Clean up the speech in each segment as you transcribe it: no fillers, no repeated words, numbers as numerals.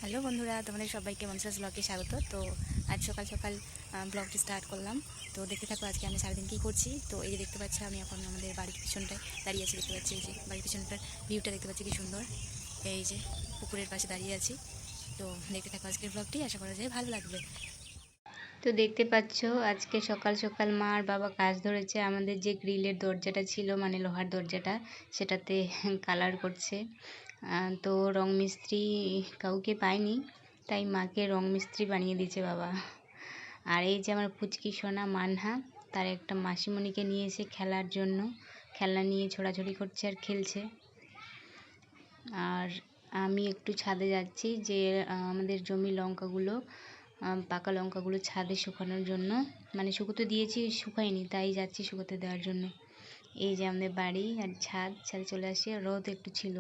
Hello বন্ধুরা, তোমাদের সবাইকে মনসাস ব্লগে স্বাগত। তো আজ সকাল সকাল ব্লগটি স্টার্ট করলাম। তো দেখতে থাকো আজকে আমি সারাদিন কী করছি। তো এই যে দেখতে পাচ্ছি আমি এখন আমাদের বাড়ির পিছনটায় দাঁড়িয়ে আছি। দেখতে পাচ্ছি এই যে বাড়ির পিছনটার ভিউটা দেখতে পাচ্ছি কি সুন্দর। এই যে পুকুরের পাশে দাঁড়িয়ে আছি। তো দেখতে থাকো আজকের ব্লগটি, আশা করা যায় ভালো লাগবে। তো দেখতে পাচ্ছ আজকে সকাল সকাল মা আর বাবা কাজ ধরেছে। আমাদের যে গ্রিলের দরজাটা ছিল, মানে লোহার দরজাটা, সেটাতে কালার করছে। তো রং মিস্ত্রি কাউকে পায়নি, তাই মাকে রং মিস্ত্রি বানিয়ে দিয়েছে বাবা। আর এই যে আমার পুচকি সোনা মানহা, তার একটা মাসিমণিকে নিয়ে এসে খেলার জন্য খেলনা নিয়ে ছোড়াছড়ি করছে আর খেলছে। আর আমি একটু ছাদে যাচ্ছি, যে আমাদের জমি লঙ্কাগুলো, পাকা লঙ্কাগুলো ছাদে শুকানোর জন্য, মানে শুকোতে দিয়েছি, শুকায়নি, তাই যাচ্ছি শুকোতে দেওয়ার জন্য। এই যে আমাদের বাড়ি আর ছাদে চলে আসি। রোদ একটু ছিল।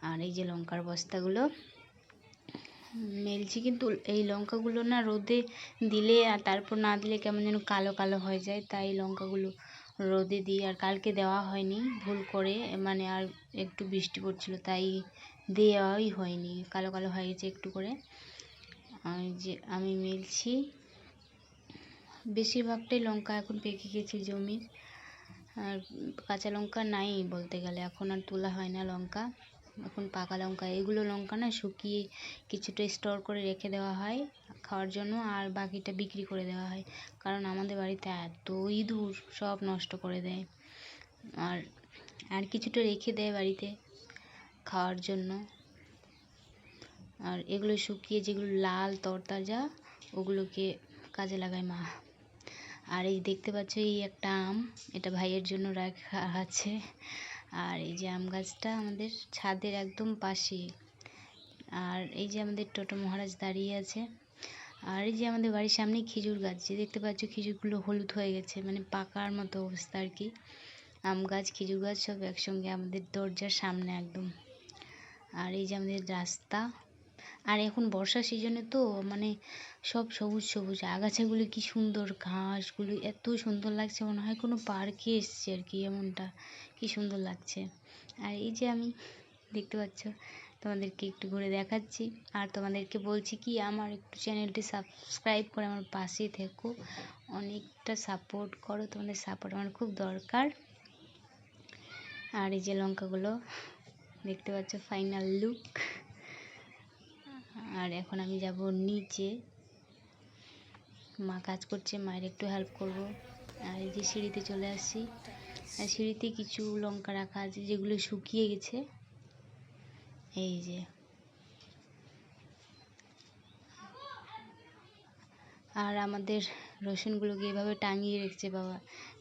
আর এই যে লঙ্কার বস্তাগুলো মেলছি, কিন্তু এই লঙ্কাগুলো না রোদে দিলে আর তারপর না দিলে কেমন যেন কালো কালো হয়ে যায়, তাই লঙ্কাগুলো রোদে দিই। আর কালকে দেওয়া হয়নি ভুল করে, মানে আর একটু বৃষ্টি পড়ছিল তাই দেওয়াই হয়নি, কালো কালো হয়ে গেছে একটু করে। আর যে আমি মেলছি, বেশিরভাগটাই লঙ্কা এখন পেকে গেছে জমির। আর কাঁচা লঙ্কা নাই বলতে গেলে, এখন আর তোলা হয় না লঙ্কা, এখন পাকা লঙ্কা। এগুলো লঙ্কা না শুকিয়ে কিছুটা স্টোর করে রেখে দেওয়া হয় খাওয়ার জন্য, আর বাকিটা বিক্রি করে দেওয়া হয়, কারণ আমাদের বাড়িতে এত ইঁদুর, সব নষ্ট করে দেয়। আর আর কিছুটা রেখে দেয় বাড়িতে খাওয়ার জন্য। আর এগুলো শুকিয়ে যেগুলো লাল তরতাজা, ওগুলোকে কাজে লাগায় মা। আর এই দেখতে পাচ্ছ এই একটা আম, এটা ভাইয়ের জন্য রাখা আছে। আর এই যে আম গাছটা আমাদের ছাদের একদম পাশে। আর এই যে আমাদের টোটো মহারাজ দাঁড়িয়ে আছে। আর এই যে আমাদের বাড়ির সামনে খেজুর গাছ, যে দেখতে পাচ্ছ খেজুরগুলো হলুদ হয়ে গেছে, মানে পাকার মতো অবস্থা আর কি। আম গাছ খেজুর গাছ সব একসঙ্গে আমাদের দরজার সামনে একদম। আর এই যে আমাদের রাস্তা। আর এখন বর্ষা সিজনে তো মানে সব সবুজ সবুজ, আগাছাগুলো কি সুন্দর, ঘাসগুলো এত সুন্দর লাগছে, মনে হয় কোনো পার্কে এসছে আর কি, এমনটা কি সুন্দর লাগছে। আর এই যে আমি দেখতে পাচ্ছ, তোমাদেরকে একটু ঘুরে দেখাচ্ছি। আর তোমাদেরকে বলছি কি, আমার একটু চ্যানেলটি সাবস্ক্রাইব করে আমার পাশে থেকো, অনেকটা সাপোর্ট করো, তোমাদের সাপোর্ট আমার খুব দরকার। আর এই যে লঙ্কাগুলো দেখতে পাচ্ছ, ফাইনাল লুক। আর এখন আমি যাব নিচে, মা কাজ করছে, মায়ের একটু হেল্প করব। আর এই যে সিঁড়িতে চলে আসছি, আর সিঁড়িতে কিছু লঙ্কা রাখা আছে যেগুলো শুকিয়ে গেছে। এই যে আর আমাদের রসুনগুলোকে এভাবে টাঙিয়ে রেখেছে বাবা,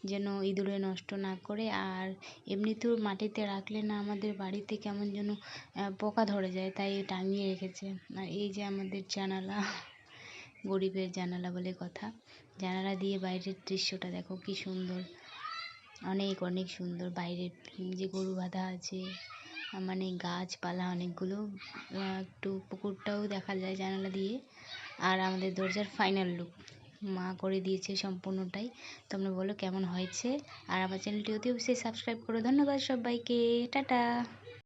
যেন ইঁদুরে নষ্ট না করে। আর এমনিতেও মাটিতে রাখলে না আমাদের বাড়িতে কেমন যেন পোকা ধরে যায়, তাই টাঙিয়ে রেখেছে। আর এই যে আমাদের জানালা, গরিবের জানালা বলে কথা, জানালা দিয়ে বাইরের দৃশ্যটা দেখো কি সুন্দর, অনেক অনেক সুন্দর। বাইরের যে গরু বাঁধা আছে, মানে গাছপালা অনেকগুলো, একটু পুকুরটাও দেখা যায় জানালা দিয়ে। আর আমাদের দরজার ফাইনাল লুক মা করে দিয়েছে সম্পূর্ণটাই। তোমরা বলো কেমন হয়েছে। আর আমার চ্যানেলটি অতি অবশ্যই সাবস্ক্রাইব করো। ধন্যবাদ সবাইকে, টাটা।